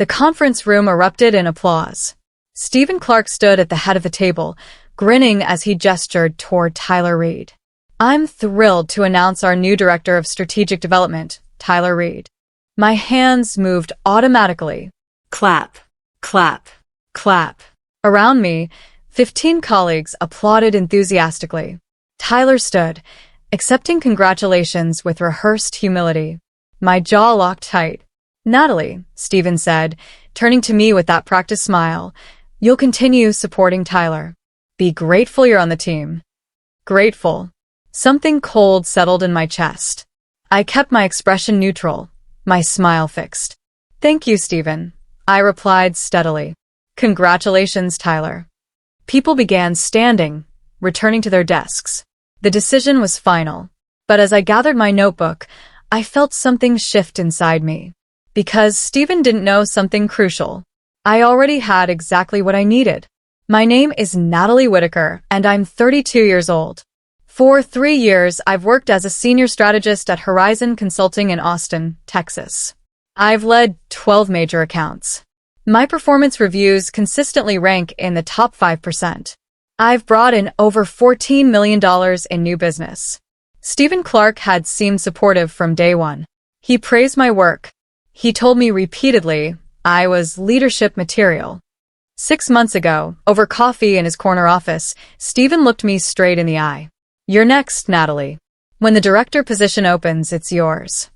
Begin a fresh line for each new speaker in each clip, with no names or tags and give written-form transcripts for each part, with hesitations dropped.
The conference room erupted in applause. Stephen Clark stood at the head of the table, grinning as he gestured toward Tyler Reed. "I'm thrilled to announce our new Director of Strategic Development, Tyler Reed." My hands moved automatically. Clap, clap, clap. Around me, 15 colleagues applauded enthusiastically. Tyler stood, accepting congratulations with rehearsed humility. My jaw locked tight. "Natalie," Stephen said, turning to me with that practiced smile, "you'll continue supporting Tyler. Be grateful you're on the team." Grateful. Something cold settled in my chest. I kept my expression neutral, my smile fixed. "Thank you, Stephen," I replied steadily. "Congratulations, Tyler." People began standing, returning to their desks. The decision was final. But as I gathered my notebook, I felt something shift inside me. Because Stephen didn't know something crucial. I already had exactly what I needed. My name is Natalie Whitaker, and I'm 32 years old. For 3 years, I've worked as a senior strategist at Horizon Consulting in Austin, Texas. I've led 12 major accounts. My performance reviews consistently rank in the top 5%. I've brought in over $14 million in new business. Stephen Clark had seemed supportive from day one. He praised my work. He told me repeatedly I was leadership material. 6 months ago, over coffee in his corner office, Stephen looked me straight in the eye. "You're next, Natalie. When the director position opens, it's yours."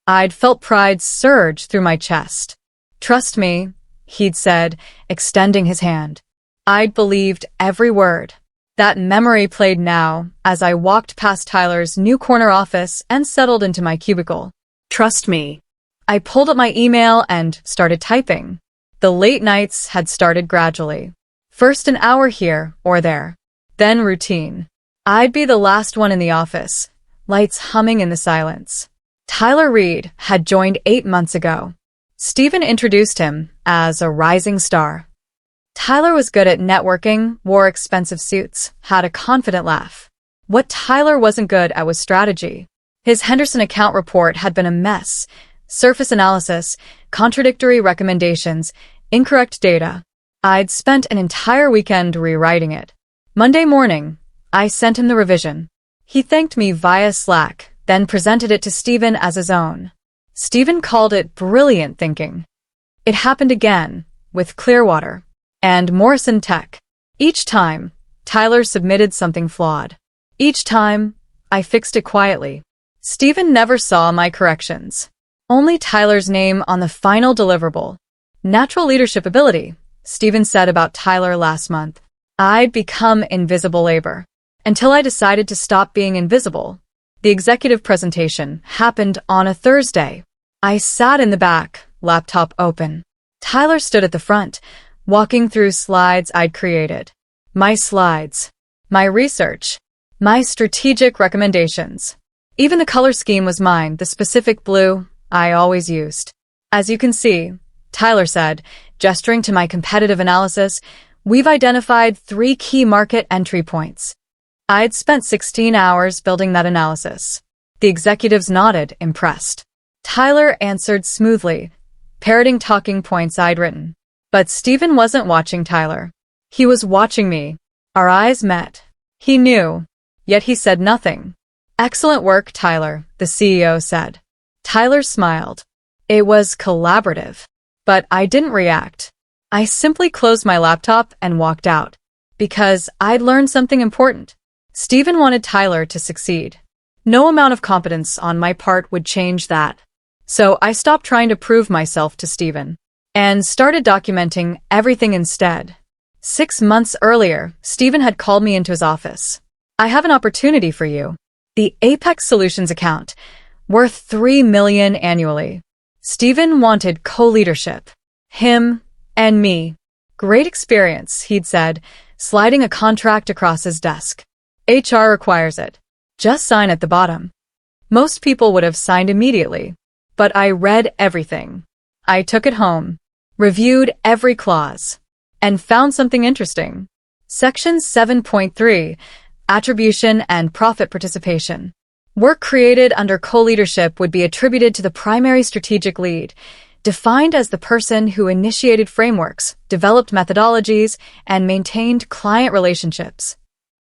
I'd felt pride surge through my chest. "Trust me," he'd said, extending his hand. I'd believed every word. That memory played now as I walked past Tyler's new corner office and settled into my cubicle. "Trust me." I pulled up my email and started typing. The late nights had started gradually. First an hour here or there. Then routine. I'd be the last one in the office, lights humming in the silence. Tyler Reed had joined 8 months ago. Stephen introduced him as a rising star. Tyler was good at networking, wore expensive suits, had a confident laugh. What Tyler wasn't good at was strategy. His Henderson account report had been a mess. Surface analysis, contradictory recommendations, incorrect data. I'd spent an entire weekend rewriting it. Monday morning, I sent him the revision. He thanked me via Slack, then presented it to Stephen as his own. Stephen called it brilliant thinking. It happened again, with Clearwater and Morrison Tech. Each time, Tyler submitted something flawed. Each time, I fixed it quietly. Stephen never saw my corrections. Only Tyler's name on the final deliverable. Natural leadership ability, Stephen said about Tyler last month. I'd become invisible labor. Until I decided to stop being invisible. The executive presentation happened on a Thursday. I sat in the back, laptop open. Tyler stood at the front, walking through slides I'd created. My slides. My research. My strategic recommendations. Even the color scheme was mine, the specific blue I always used. "As you can see," Tyler said, gesturing to my competitive analysis, "we've identified 3 key market entry points." I'd spent 16 hours building that analysis. The executives nodded, impressed. Tyler answered smoothly, parroting talking points I'd written. But Stephen wasn't watching Tyler. He was watching me. Our eyes met. He knew, yet he said nothing. "Excellent work, Tyler," the CEO said. Tyler smiled. It was collaborative. But I didn't react. I simply closed my laptop and walked out. Because I'd learned something important. Stephen wanted Tyler to succeed. No amount of competence on my part would change that. So I stopped trying to prove myself to Stephen. And started documenting everything instead. 6 months earlier, Stephen had called me into his office. "I have an opportunity for you. The Apex Solutions account, worth $3 million annually." Stephen wanted co-leadership. Him and me. "Great experience," he'd said, sliding a contract across his desk. "HR requires it. Just sign at the bottom." Most people would have signed immediately. But I read everything. I took it home, reviewed every clause, and found something interesting. Section 7.3, Attribution and Profit Participation. Work created under co-leadership would be attributed to the primary strategic lead, defined as the person who initiated frameworks, developed methodologies, and maintained client relationships.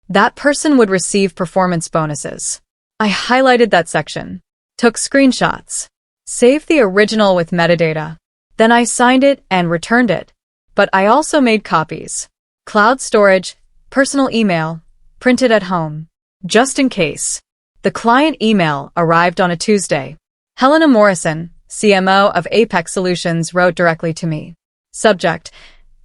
That person would receive performance bonuses. I highlighted that section, took screenshots, saved the original with metadata. Then I signed it and returned it. But I also made copies. Cloud storage, personal email, printed at home. Just in case. The client email arrived on a Tuesday. Helena Morrison, CMO of Apex Solutions, wrote directly to me. Subject: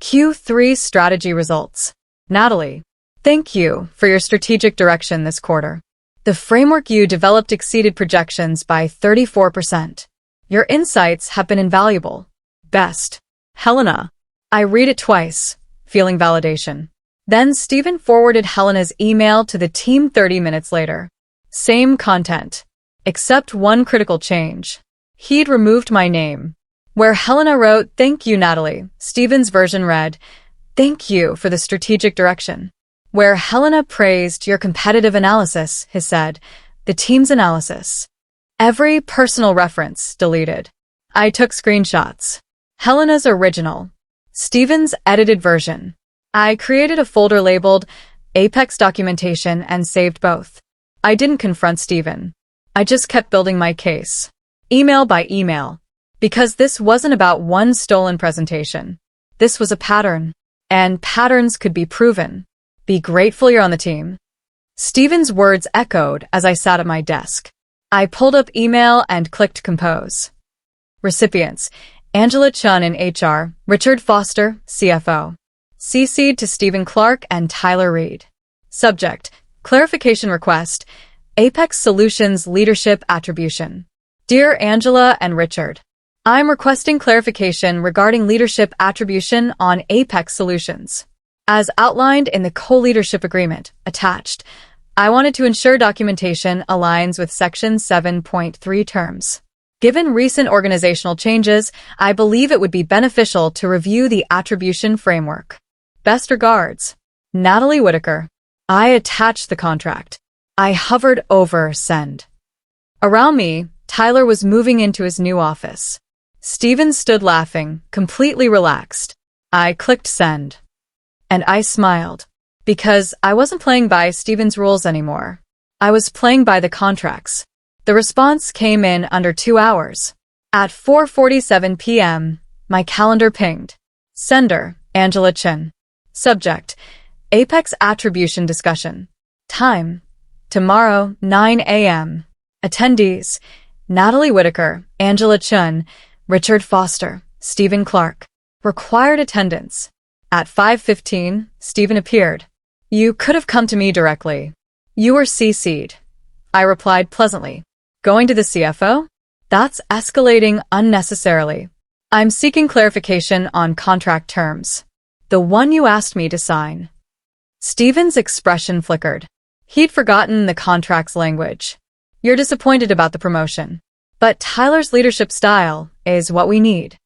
Q3 strategy results. Natalie, thank you for your strategic direction this quarter. The framework you developed exceeded projections by 34%. Your insights have been invaluable. Best. Helena. I read it twice, feeling validation. Then Stephen forwarded Helena's email to the team 30 minutes later. Same content, except one critical change. He'd removed my name. Where Helena wrote, "Thank you, Natalie," Stephen's version read, "Thank you for the strategic direction." Where Helena praised your competitive analysis, he said, "The team's analysis." Every personal reference deleted. I took screenshots. Helena's original. Stephen's edited version. I created a folder labeled Apex Documentation and saved both. I didn't confront Stephen. I just kept building my case. Email by email. Because this wasn't about one stolen presentation. This was a pattern. And patterns could be proven. Be grateful you're on the team. Stephen's words echoed as I sat at my desk. I pulled up email and clicked compose. Recipients: Angela Chun in HR, Richard Foster, CFO. CC'd to Stephen Clark and Tyler Reed. Subject: Clarification request, Apex Solutions Leadership Attribution. Dear Angela and Richard, I'm requesting clarification regarding leadership attribution on Apex Solutions. As outlined in the co-leadership agreement attached, I wanted to ensure documentation aligns with Section 7.3 terms. Given recent organizational changes, I believe it would be beneficial to review the attribution framework. Best regards, Natalie Whitaker. I attached the contract. I hovered over send. Around me, Tyler was moving into his new office. Stephen stood laughing, completely relaxed. I clicked send. And I smiled. Because I wasn't playing by Stephen's rules anymore. I was playing by the contracts. The response came in under 2 hours. At 4:47 p.m., my calendar pinged. Sender: Angela Chen. Subject: Apex Attribution Discussion. Time: tomorrow, 9 a.m. Attendees: Natalie Whitaker, Angela Chun, Richard Foster, Stephen Clark. Required attendance. At 5:15, Stephen appeared. You could have come to me directly. You were CC'd. I replied pleasantly. Going to the CFO? That's escalating unnecessarily. I'm seeking clarification on contract terms. The one you asked me to sign. Stephen's expression flickered. He'd forgotten the contract's language. You're disappointed about the promotion. But Tyler's leadership style is what we need.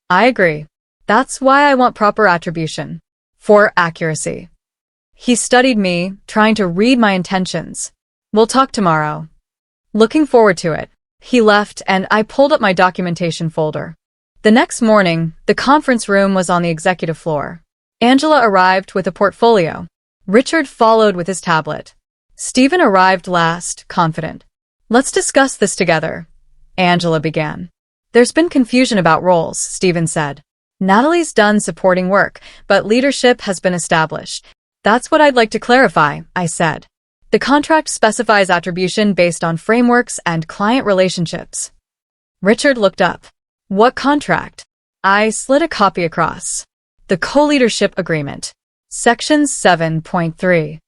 I agree. That's why I want proper attribution. For accuracy. He studied me, trying to read my intentions. We'll talk tomorrow. Looking forward to it. He left and I pulled up my documentation folder. The next morning, the conference room was on the executive floor. Angela arrived with a portfolio. Richard followed with his tablet. Stephen arrived last, confident. Let's discuss this together. Angela began. There's been confusion about roles, Stephen said. Natalie's done supporting work, but leadership has been established. That's what I'd like to clarify, I said. The contract specifies attribution based on frameworks and client relationships. Richard looked up. What contract? I slid a copy across. The co-leadership agreement. Section 7.3.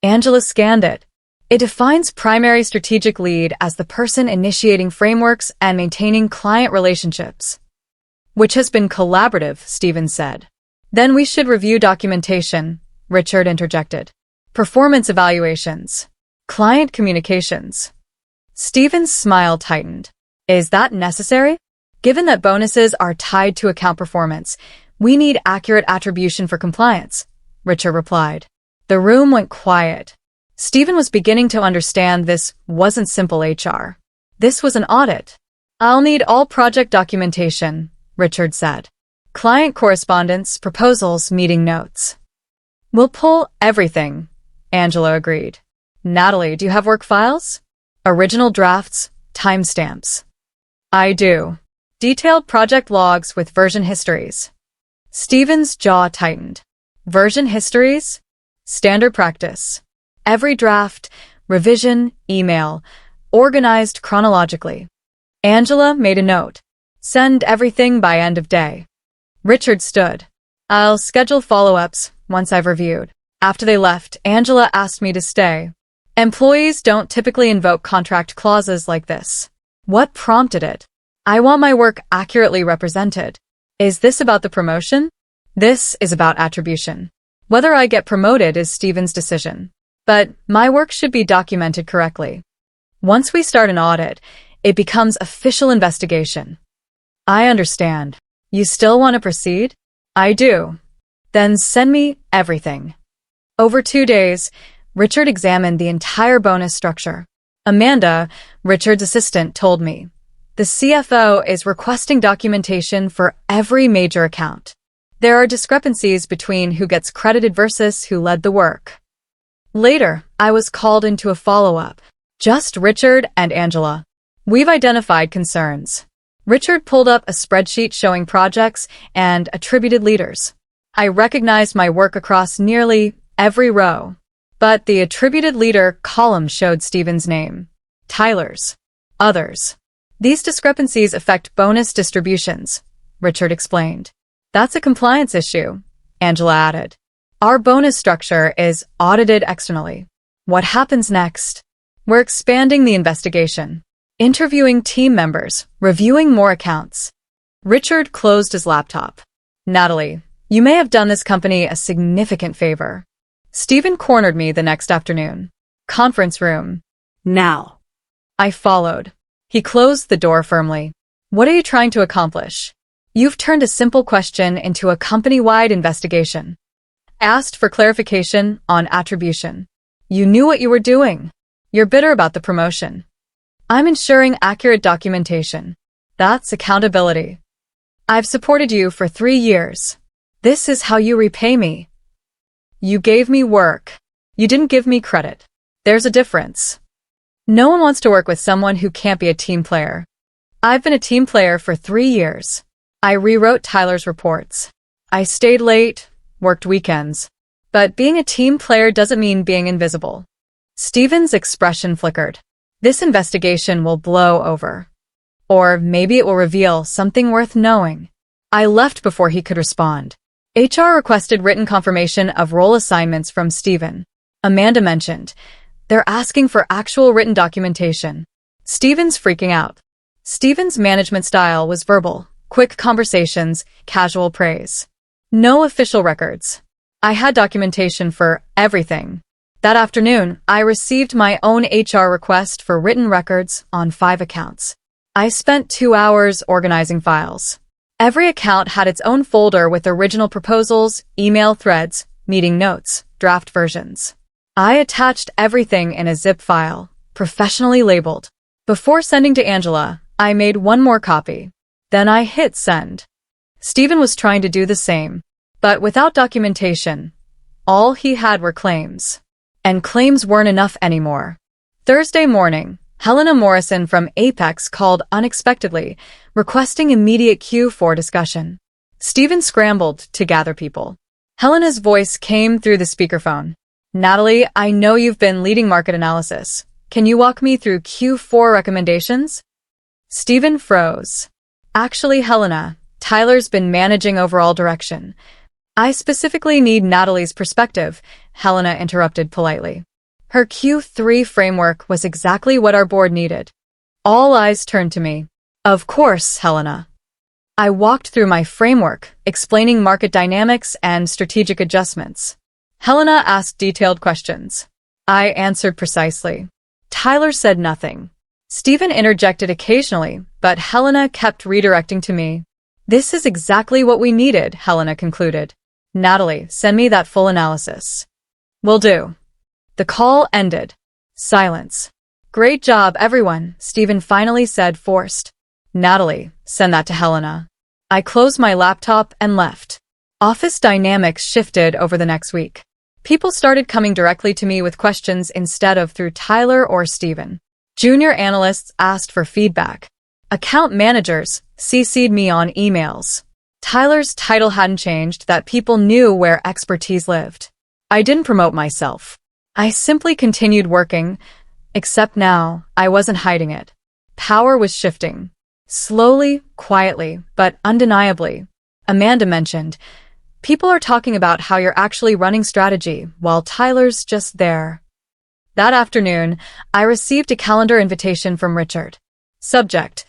Angela scanned it. It defines primary strategic lead as the person initiating frameworks and maintaining client relationships. Which has been collaborative, Stephen said. Then we should review documentation, Richard interjected. Performance evaluations. Client communications. Stephen's smile tightened. Is that necessary? Given that bonuses are tied to account performance, we need accurate attribution for compliance, Richard replied. The room went quiet. Stephen was beginning to understand this wasn't simple HR. This was an audit. I'll need all project documentation, Richard said. Client correspondence, proposals, meeting notes. We'll pull everything, Angela agreed. Natalie, do you have work files? Original drafts, timestamps. I do. Detailed project logs with version histories. Stephen's jaw tightened. Version histories? Standard practice. Every draft, revision, email, organized chronologically. Angela made a note. Send everything by end of day. Richard stood. I'll schedule follow-ups once I've reviewed. After they left, Angela asked me to stay. Employees don't typically invoke contract clauses like this. What prompted it? I want my work accurately represented. Is this about the promotion? This is about attribution. Whether I get promoted is Stephen's decision. But my work should be documented correctly. Once we start an audit, it becomes official investigation. I understand. You still want to proceed? I do. Then send me everything. Over 2 days, Richard examined the entire bonus structure. Amanda, Richard's assistant, told me, the CFO is requesting documentation for every major account. There are discrepancies between who gets credited versus who led the work. Later, I was called into a follow-up. Just Richard and Angela. We've identified concerns. Richard pulled up a spreadsheet showing projects and attributed leaders. I recognized my work across nearly every row. But the attributed leader column showed Stephen's name. Tyler's. Others. These discrepancies affect bonus distributions, Richard explained. That's a compliance issue, Angela added. Our bonus structure is audited externally. What happens next? We're expanding the investigation. Interviewing team members, reviewing more accounts. Richard closed his laptop. Natalie, you may have done this company a significant favor. Stephen cornered me the next afternoon. Conference room.
Now.
I followed. He closed the door firmly. What are you trying to accomplish? You've turned a simple question into a company-wide investigation. Asked for clarification on attribution. You knew what you were doing. You're bitter about the promotion. I'm ensuring accurate documentation. That's accountability. I've supported you for 3 years. This is how you repay me. You gave me work. You didn't give me credit. There's a difference. No one wants to work with someone who can't be a team player. I've been a team player for 3 years. I rewrote Tyler's reports. I stayed late, worked weekends. But being a team player doesn't mean being invisible. Stephen's expression flickered. This investigation will blow over. Or maybe it will reveal something worth knowing. I left before he could respond. HR requested written confirmation of role assignments from Stephen. Amanda mentioned, they're asking for actual written documentation. Stephen's freaking out. Stephen's management style was verbal, quick conversations, casual praise. No official records. I had documentation for everything. That afternoon, I received my own HR request for written records on 5 accounts. I spent 2 hours organizing files. Every account had its own folder with original proposals, email threads, meeting notes, draft versions. I attached everything in a zip file, professionally labeled. Before sending to Angela, I made 1 more copy. Then I hit send. Stephen was trying to do the same, but without documentation. All he had were claims. And claims weren't enough anymore. Thursday morning, Helena Morrison from Apex called unexpectedly, requesting immediate Q4 discussion. Stephen scrambled to gather people. Helena's voice came through the speakerphone. Natalie, I know you've been leading market analysis. Can you walk me through Q4 recommendations? Stephen froze. Actually, Helena, Tyler's been managing overall direction. I specifically need Natalie's perspective, Helena interrupted politely. Her Q3 framework was exactly what our board needed. All eyes turned to me. Of course, Helena. I walked through my framework, explaining market dynamics and strategic adjustments. Helena asked detailed questions. I answered precisely. Tyler said nothing. Stephen interjected occasionally, but Helena kept redirecting to me. This is exactly what we needed, Helena concluded. Natalie, send me that full analysis. Will do. The call ended. Silence. Great job, everyone, Stephen finally said, forced. Natalie, send that to Helena. I closed my laptop and left. Office dynamics shifted over the next week. People started coming directly to me with questions instead of through Tyler or Steven. Junior analysts asked for feedback. Account managers CC'd me on emails. Tyler's title hadn't changed, that people knew where expertise lived. I didn't promote myself. I simply continued working, except now I wasn't hiding it. Power was shifting. Slowly, quietly, but undeniably. Amanda mentioned, people are talking about how you're actually running strategy while Tyler's just there. That afternoon, I received a calendar invitation from Richard. Subject: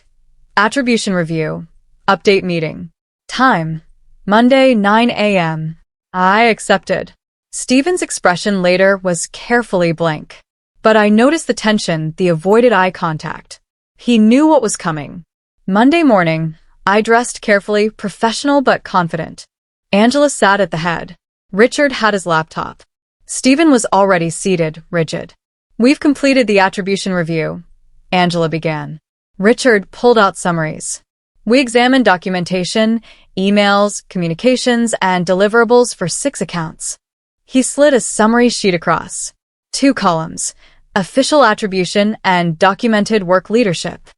Attribution Review. Update meeting. Time: Monday, 9 a.m. I accepted. Steven's expression later was carefully blank. But I noticed the tension, the avoided eye contact. He knew what was coming. Monday morning, I dressed carefully, professional but confident. Angela sat at the head. Richard had his laptop. Steven was already seated, rigid. We've completed the attribution review, Angela began. Richard pulled out summaries. We examined documentation, emails, communications, and deliverables for 6 accounts. He slid a summary sheet across. 2 columns, official attribution and documented work leadership.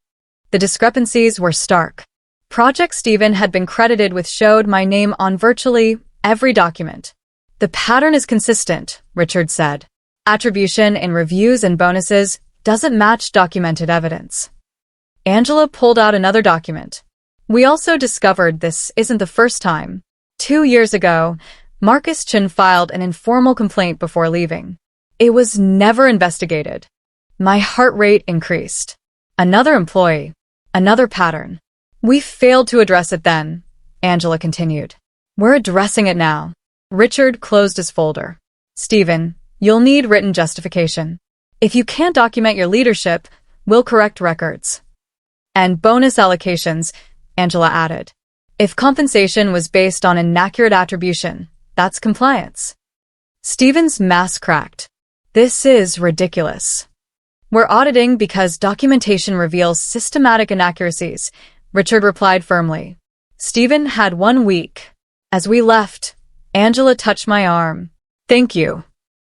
The discrepancies were stark. Project Steven had been credited with showed my name on virtually every document. The pattern is consistent, Richard said. Attribution in reviews and bonuses doesn't match documented evidence. Angela pulled out another document. We also discovered this isn't the first time. 2 years ago, Marcus Chen filed an informal complaint before leaving. It was never investigated. My heart rate increased. Another employee. Another pattern. We failed to address it then, Angela continued. We're addressing it now. Richard closed his folder. Steven, you'll need written justification. If you can't document your leadership, we'll correct records. And bonus allocations, Angela added. If compensation was based on inaccurate attribution, that's compliance. Steven's mask cracked. This is ridiculous. We're auditing because documentation reveals systematic inaccuracies, Richard replied firmly. Steven had 1 week. As we left, Angela touched my arm. Thank you.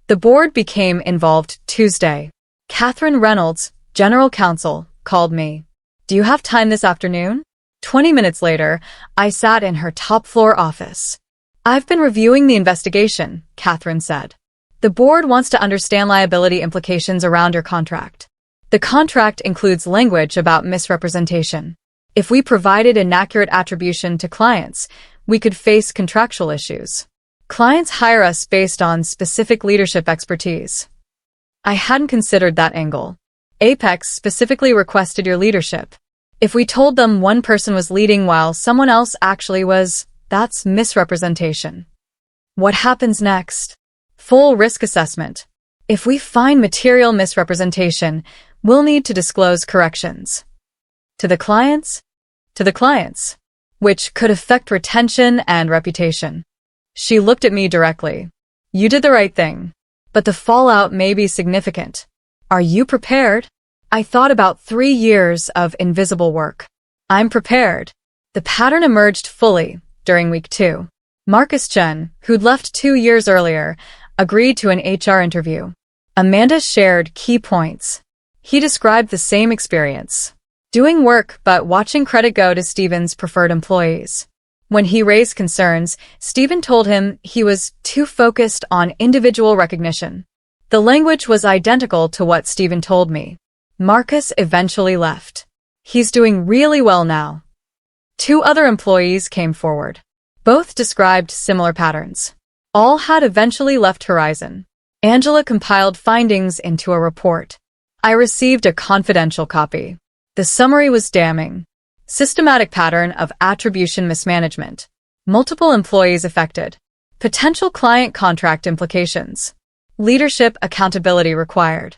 The board became involved Tuesday. Catherine Reynolds, general counsel, called me. Do you have time this afternoon? 20 minutes later, I sat in her top-floor office. I've been reviewing the investigation, Catherine said. The board wants to understand liability implications around your contract. The contract includes language about misrepresentation. If we provided inaccurate attribution to clients, we could face contractual issues. Clients hire us based on specific leadership expertise. I hadn't considered that angle. Apex specifically requested your leadership. If we told them one person was leading while someone else actually was, that's misrepresentation. What happens next? Full risk assessment. If we find material misrepresentation, we'll need to disclose corrections. To the clients? To the clients, which could affect retention and reputation. She looked at me directly. You did the right thing, but the fallout may be significant. Are you prepared? I thought about 3 years of invisible work. I'm prepared. The pattern emerged fully during week 2. Marcus Chen, who'd left 2 years earlier, agreed to an HR interview. Amanda shared key points. He described the same experience. Doing work but watching credit go to Steven's preferred employees. When he raised concerns, Steven told him he was too focused on individual recognition. The language was identical to what Steven told me. Marcus eventually left. He's doing really well now. 2 other employees came forward. Both described similar patterns. All had eventually left Horizon. Angela compiled findings into a report. I received a confidential copy. The summary was damning. Systematic pattern of attribution mismanagement. Multiple employees affected. Potential client contract implications. Leadership accountability required.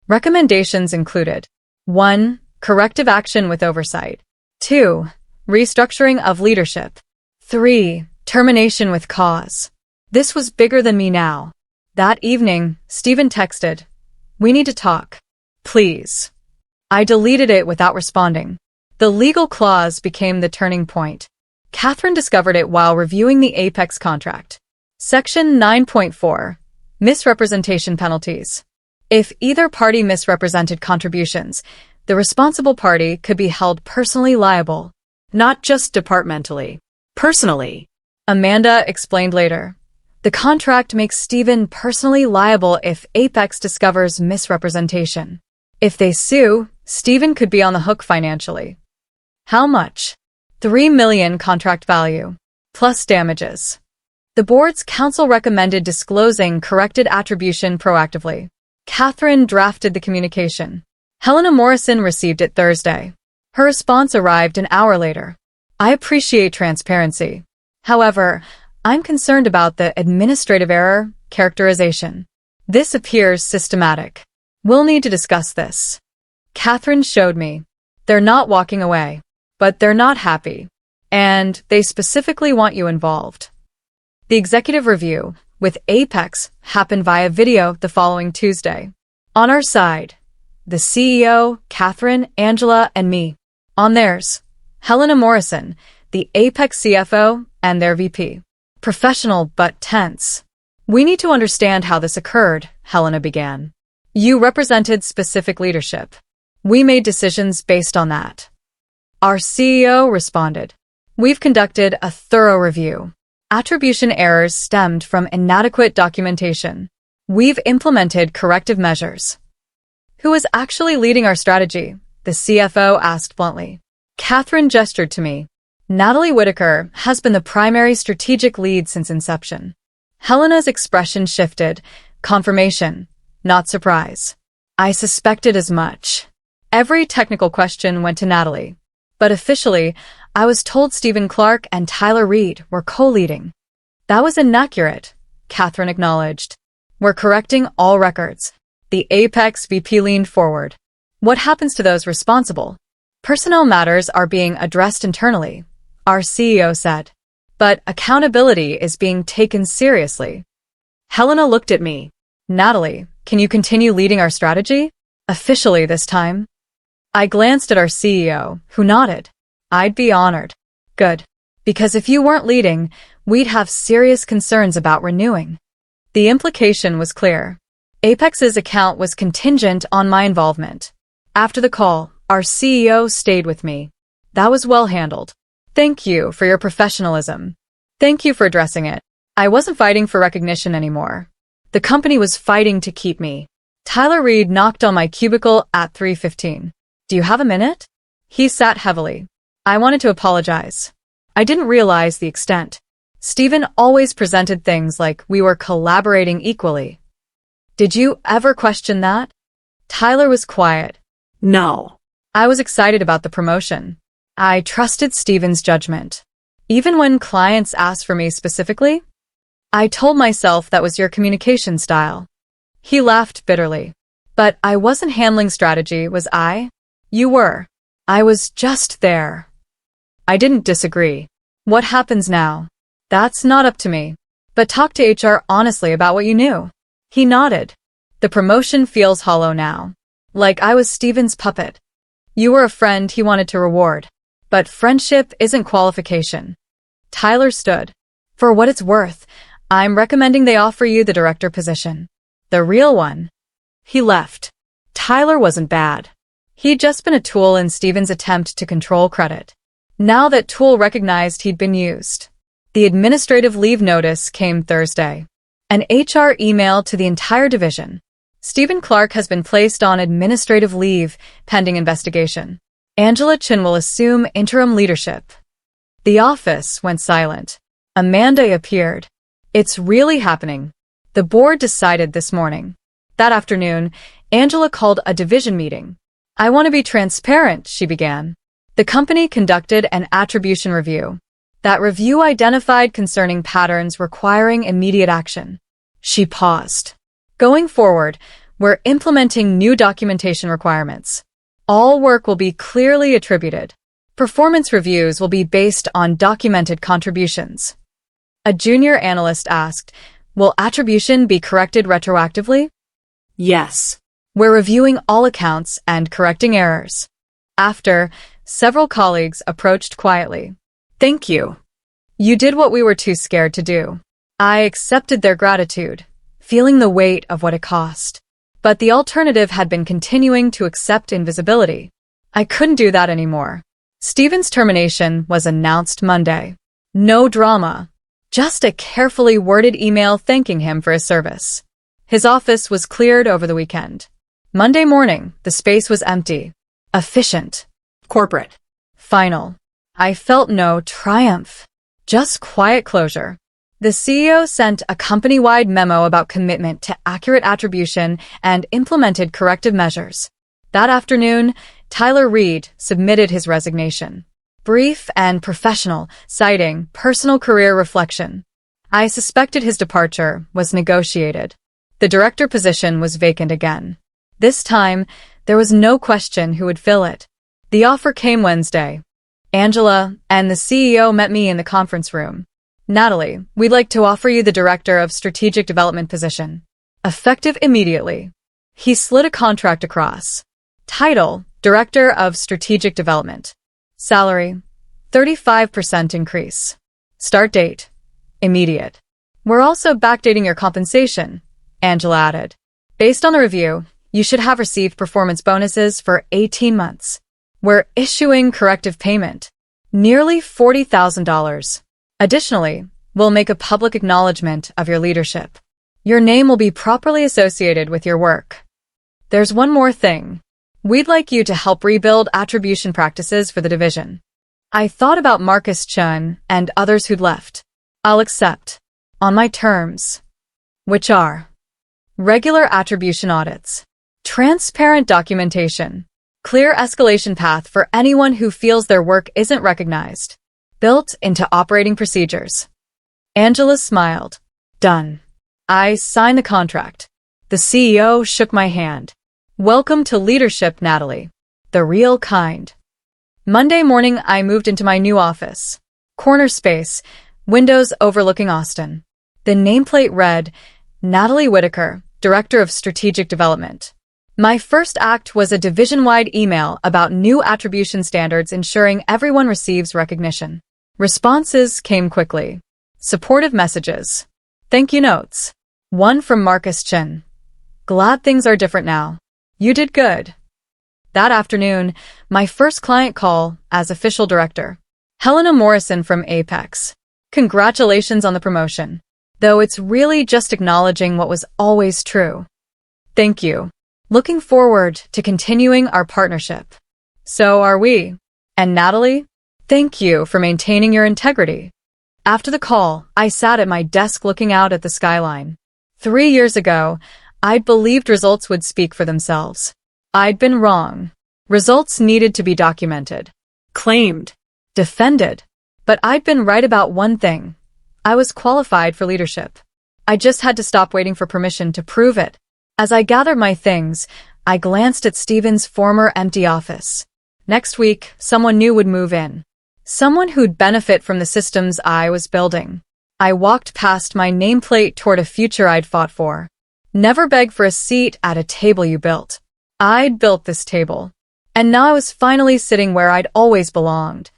Recommendations included 1. Corrective action with oversight. 2. Restructuring of leadership. 3. Termination with cause. This was bigger than me now. That evening, Steven texted, "We need to talk. Please." I deleted it without responding. The legal clause became the turning point. Catherine discovered it while reviewing the Apex contract. Section 9.4. Misrepresentation penalties. If either party misrepresented contributions, the responsible party could be held personally liable.
Not just departmentally. Personally.
Amanda explained later. The contract makes Stephen personally liable if Apex discovers misrepresentation. If they sue, Stephen could be on the hook financially. How much? $3 million contract value, plus damages. The board's counsel recommended disclosing corrected attribution proactively. Catherine drafted the communication. Helena Morrison received it Thursday. Her response arrived an hour later. I appreciate transparency. However, I'm concerned about the administrative error characterization. This appears systematic. We'll need to discuss this. Catherine showed me. They're not walking away, but they're not happy. And they specifically want you involved. The executive review with Apex happened via video the following Tuesday. On our side, the CEO, Catherine, Angela, and me. On theirs, Helena Morrison, the Apex CFO, and their VP. Professional but tense. We need to understand how this occurred, Helena began. You represented specific leadership. We made decisions based on that. Our CEO responded. We've conducted a thorough review. Attribution errors stemmed from inadequate documentation. We've implemented corrective measures. Who is actually leading our strategy? The CFO asked bluntly. Catherine gestured to me. Natalie Whitaker has been the primary strategic lead since inception. Helena's expression shifted. Confirmation, not surprise. I suspected as much. Every technical question went to Natalie. But officially, I was told Stephen Clark and Tyler Reed were co-leading. That was inaccurate, Catherine acknowledged. We're correcting all records. The Apex VP leaned forward. What happens to those responsible? Personnel matters are being addressed internally, our CEO said. But accountability is being taken seriously. Helena looked at me. Natalie, can you continue leading our strategy? Officially this time. I glanced at our CEO, who nodded. I'd be honored. Good. Because if you weren't leading, we'd have serious concerns about renewing. The implication was clear. Apex's account was contingent on my involvement. After the call, our CEO stayed with me. That was well handled. Thank you for your professionalism. Thank you for addressing it. I wasn't fighting for recognition anymore. The company was fighting to keep me. Tyler Reed knocked on my cubicle at 3:15. Do you have a minute? He sat heavily. I wanted to apologize. I didn't realize the extent. Stephen always presented things like we were collaborating equally. Did you ever question that? Tyler was quiet.
No.
I was excited about the promotion. I trusted Stephen's judgment. Even when clients asked for me specifically, I told myself that was your communication style. He laughed bitterly. But I wasn't handling strategy, was I? You were. I was just there. I didn't disagree. What happens now? That's not up to me. But talk to HR honestly about what you knew. He nodded. The promotion feels hollow now. Like I was Stephen's puppet. You were a friend he wanted to reward. But friendship isn't qualification. Tyler stood. For what it's worth, I'm recommending they offer you the director position. The real one. He left. Tyler wasn't bad. He'd just been a tool in Stephen's attempt to control credit. Now that tool recognized he'd been used. The administrative leave notice came Thursday. An HR email to the entire division. Stephen Clark has been placed on administrative leave pending investigation. Angela Chin will assume interim leadership. The office went silent. Amanda appeared. It's really happening. The board decided this morning. That afternoon, Angela called a division meeting. I want to be transparent, she began. The company conducted an attribution review. That review identified concerning patterns requiring immediate action. She paused. Going forward, we're implementing new documentation requirements. All work will be clearly attributed. Performance reviews will be based on documented contributions. A junior analyst asked, will attribution be corrected retroactively?
Yes.
We're reviewing all accounts and correcting errors. After, Several colleagues approached quietly.
Thank you.
You did what we were too scared to do. I accepted their gratitude, feeling the weight of what it cost. But the alternative had been continuing to accept invisibility. I couldn't do that anymore. Stephen's termination was announced Monday. No drama. Just a carefully worded email thanking him for his service. His office was cleared over the weekend. Monday morning, the space was empty. Efficient.
Corporate.
Final. I felt no triumph. Just quiet closure. The CEO sent a company-wide memo about commitment to accurate attribution and implemented corrective measures. That afternoon, Tyler Reed submitted his resignation. Brief and professional, citing personal career reflection. I suspected his departure was negotiated. The director position was vacant again. This time, there was no question who would fill it. The offer came Wednesday. Angela and the CEO met me in the conference room. Natalie, we'd like to offer you the Director of Strategic Development position. Effective immediately. He slid a contract across. Title, Director of Strategic Development. Salary, 35% increase. Start date, immediate. We're also backdating your compensation, Angela added. Based on the review, you should have received performance bonuses for 18 months. We're issuing corrective payment, nearly $40,000. Additionally, we'll make a public acknowledgement of your leadership. Your name will be properly associated with your work. There's one more thing. We'd like you to help rebuild attribution practices for the division. I thought about Marcus Chun and others who'd left. I'll accept, on my terms, which are regular attribution audits, transparent documentation, clear escalation path for anyone who feels their work isn't recognized, built into operating procedures. Angela smiled. Done. I signed the contract. The CEO shook my hand. Welcome to leadership, Natalie. The real kind. Monday morning, I moved into my new office. Corner space, windows overlooking Austin. The nameplate read, Natalie Whitaker, Director of Strategic Development. My first act was a division-wide email about new attribution standards ensuring everyone receives recognition. Responses came quickly. Supportive messages. Thank you notes. One from Marcus Chin. Glad things are different now. You did good. That afternoon, my first client call as official director. Helena Morrison from Apex. Congratulations on the promotion. Though it's really just acknowledging what was always true. Thank you. Looking forward to continuing our partnership. So are we. And Natalie? Thank you for maintaining your integrity. After the call, I sat at my desk looking out at the skyline. 3 years ago, I'd believed results would speak for themselves. I'd been wrong. Results needed to be documented.
Claimed.
Defended. But I'd been right about one thing. I was qualified for leadership. I just had to stop waiting for permission to prove it. As I gathered my things, I glanced at Stephen's former empty office. Next week, someone new would move in. Someone who'd benefit from the systems I was building. I walked past my nameplate toward a future I'd fought for. Never beg for a seat at a table you built. I'd built this table. And now I was finally sitting where I'd always belonged,